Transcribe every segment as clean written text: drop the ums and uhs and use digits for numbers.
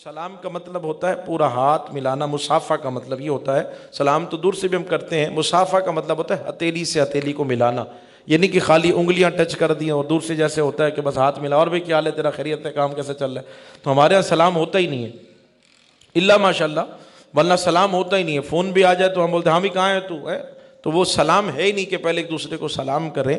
سلام کا مطلب ہوتا ہے پورا ہاتھ ملانا، مصافحہ کا مطلب یہ ہوتا ہے، سلام تو دور سے بھی ہم کرتے ہیں، مصافحہ کا مطلب ہوتا ہے ہتھیلی سے ہتھیلی کو ملانا، یہ نہیں کہ خالی انگلیاں ٹچ کر دیں اور دور سے جیسے ہوتا ہے کہ بس ہاتھ ملا اور بھئی کیا حال ہے تیرا، خیریت ہے، کام کیسے چل رہا ہے، تو ہمارے یہاں سلام ہوتا ہی نہیں ہے الا ماشاء اللہ، ورنہ سلام ہوتا ہی نہیں ہے، فون بھی آ جائے تو ہم بولتے ہیں ہاں بھی کہاں ہے تو ہے، تو وہ سلام ہے ہی نہیں کہ پہلے ایک دوسرے کو سلام کریں،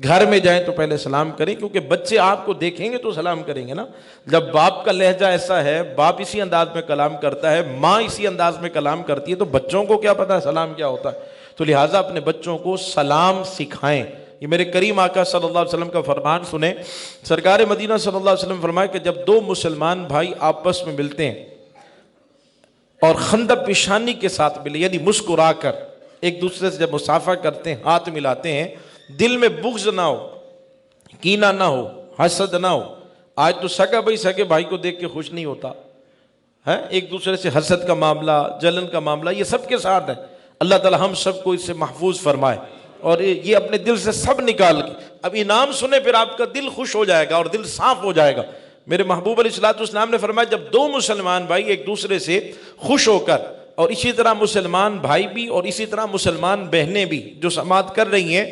گھر میں جائیں تو پہلے سلام کریں، کیونکہ بچے آپ کو دیکھیں گے تو سلام کریں گے نا، جب باپ کا لہجہ ایسا ہے، باپ اسی انداز میں کلام کرتا ہے، ماں اسی انداز میں کلام کرتی ہے، تو بچوں کو کیا پتا ہے سلام کیا ہوتا ہے، تو لہٰذا اپنے بچوں کو سلام سکھائیں۔ یہ میرے کریم آقا صلی اللہ علیہ وسلم کا فرمان سنیں، سرکار مدینہ صلی اللہ علیہ وسلم فرمایا کہ جب دو مسلمان بھائی آپس میں ملتے ہیں اور خندق پیشانی کے ساتھ ملے، یعنی مسکرا کر ایک دوسرے سے جب مصافحہ کرتے ہیں، ہاتھ ملاتے ہیں، دل میں بغض نہ ہو، کینہ نہ ہو، حسد نہ ہو، آج تو سگا بھائی سگے بھائی کو دیکھ کے خوش نہیں ہوتا ہے، ایک دوسرے سے حسد کا معاملہ، جلن کا معاملہ، یہ سب کے ساتھ ہے، اللہ تعالی ہم سب کو اس سے محفوظ فرمائے اور یہ اپنے دل سے سب نکال کے، اب انعام سنے پھر آپ کا دل خوش ہو جائے گا اور دل صاف ہو جائے گا۔ میرے محبوب علیہ الصلوۃ والسلام نے فرمایا جب دو مسلمان بھائی ایک دوسرے سے خوش ہو کر، اور اسی طرح مسلمان بھائی بھی اور اسی طرح مسلمان بہنیں بھی جو سماعت کر رہی ہیں،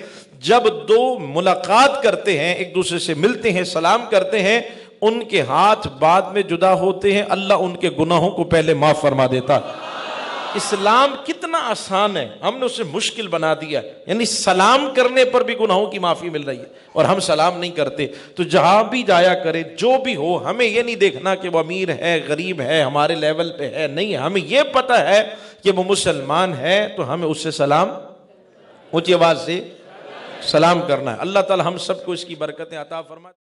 جب دو ملاقات کرتے ہیں، ایک دوسرے سے ملتے ہیں، سلام کرتے ہیں، ان کے ہاتھ بعد میں جدا ہوتے ہیں، اللہ ان کے گناہوں کو پہلے معاف فرما دیتا۔ اسلام کتنا آسان ہے، ہم نے اسے مشکل بنا دیا، یعنی سلام کرنے پر بھی گناہوں کی معافی مل رہی ہے اور ہم سلام نہیں کرتے۔ تو جہاں بھی جایا کرے، جو بھی ہو، ہمیں یہ نہیں دیکھنا کہ وہ امیر ہے، غریب ہے، ہمارے لیول پہ ہے، نہیں، ہمیں یہ پتہ ہے کہ وہ مسلمان ہے تو ہمیں اس سے سلام، اونچی آواز سے سلام کرنا ہے۔ اللہ تعالی ہم سب کو اس کی برکتیں عطا فرمائے۔